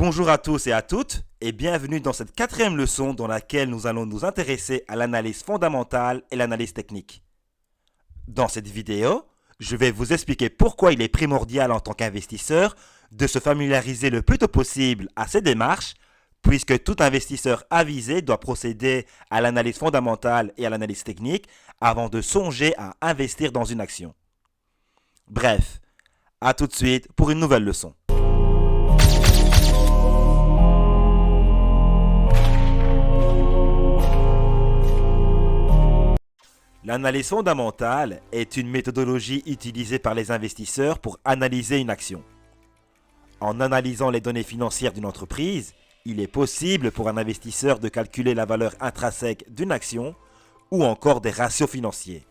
Bonjour à tous et à toutes et bienvenue dans cette quatrième leçon dans laquelle nous allons nous intéresser à l'analyse fondamentale et l'analyse technique. Dans cette vidéo, je vais vous expliquer pourquoi il est primordial en tant qu'investisseur de se familiariser le plus tôt possible à ces démarches, puisque tout investisseur avisé doit procéder à l'analyse fondamentale et à l'analyse technique avant de songer à investir dans une action. Bref, à tout de suite pour une nouvelle leçon. L'analyse fondamentale est une méthodologie utilisée par les investisseurs pour analyser une action. En analysant les données financières d'une entreprise, il est possible pour un investisseur de calculer la valeur intrinsèque d'une action ou encore des ratios financiers.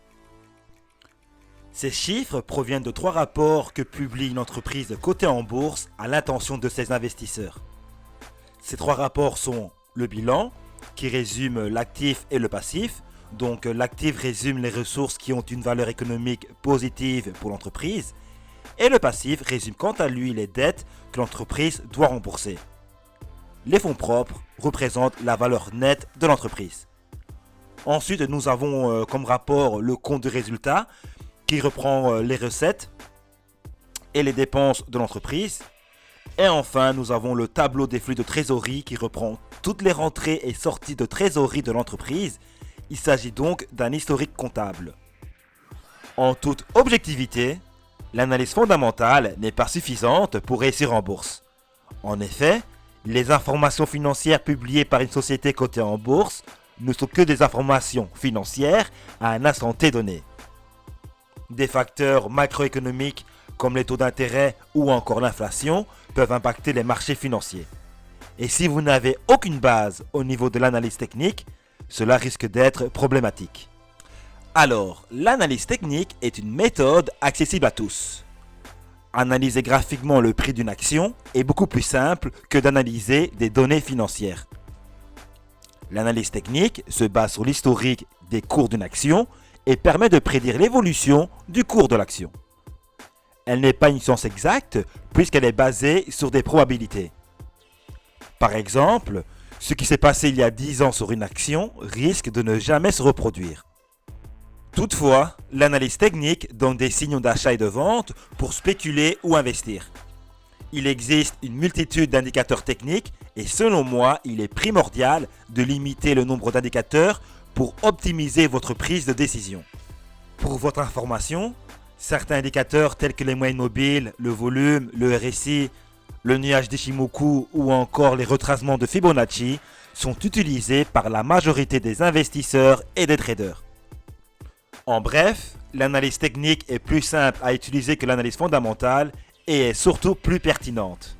Ces chiffres proviennent de 3 rapports que publie une entreprise cotée en bourse à l'intention de ses investisseurs. Ces 3 rapports sont le bilan, qui résume l'actif et le passif. Donc l'actif résume les ressources qui ont une valeur économique positive pour l'entreprise et le passif résume quant à lui les dettes que l'entreprise doit rembourser. Les fonds propres représentent la valeur nette de l'entreprise. Ensuite, nous avons comme rapport le compte de résultat qui reprend les recettes et les dépenses de l'entreprise. Et enfin, nous avons le tableau des flux de trésorerie qui reprend toutes les rentrées et sorties de trésorerie de l'entreprise. Il s'agit donc d'un historique comptable. En toute objectivité, l'analyse fondamentale n'est pas suffisante pour réussir en bourse. En effet, les informations financières publiées par une société cotée en bourse ne sont que des informations financières à un instant T donné. Des facteurs macroéconomiques comme les taux d'intérêt ou encore l'inflation peuvent impacter les marchés financiers. Et si vous n'avez aucune base au niveau de l'analyse technique, cela risque d'être problématique. Alors, l'analyse technique est une méthode accessible à tous. Analyser graphiquement le prix d'une action est beaucoup plus simple que d'analyser des données financières. L'analyse technique se base sur l'historique des cours d'une action et permet de prédire l'évolution du cours de l'action. Elle n'est pas une science exacte puisqu'elle est basée sur des probabilités. Par exemple, ce qui s'est passé il y a 10 ans sur une action risque de ne jamais se reproduire. Toutefois, l'analyse technique donne des signaux d'achat et de vente pour spéculer ou investir. Il existe une multitude d'indicateurs techniques et selon moi, il est primordial de limiter le nombre d'indicateurs pour optimiser votre prise de décision. Pour votre information, certains indicateurs tels que les moyennes mobiles, le volume, le RSI, le nuage d'Ishimoku ou encore les retracements de Fibonacci sont utilisés par la majorité des investisseurs et des traders. En bref, l'analyse technique est plus simple à utiliser que l'analyse fondamentale et est surtout plus pertinente.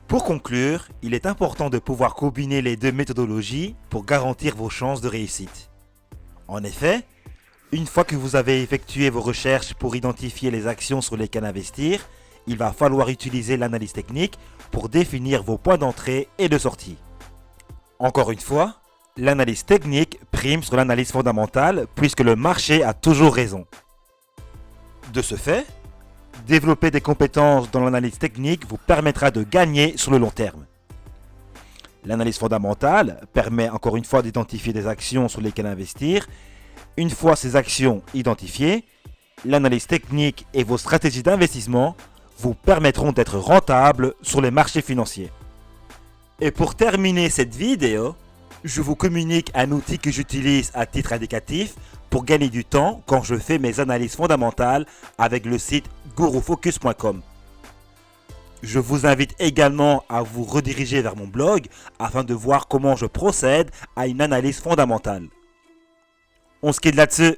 Pour conclure, il est important de pouvoir combiner les deux méthodologies pour garantir vos chances de réussite. En effet, une fois que vous avez effectué vos recherches pour identifier les actions sur lesquelles investir, il va falloir utiliser l'analyse technique pour définir vos points d'entrée et de sortie. Encore une fois, l'analyse technique prime sur l'analyse fondamentale puisque le marché a toujours raison. De ce fait, développer des compétences dans l'analyse technique vous permettra de gagner sur le long terme. L'analyse fondamentale permet encore une fois d'identifier des actions sur lesquelles investir. Une fois ces actions identifiées, l'analyse technique et vos stratégies d'investissement vous permettront d'être rentable sur les marchés financiers. Et pour terminer cette vidéo, je vous communique un outil que j'utilise à titre indicatif pour gagner du temps quand je fais mes analyses fondamentales avec le site gurufocus.com. Je vous invite également à vous rediriger vers mon blog afin de voir comment je procède à une analyse fondamentale. On se quitte là-dessus.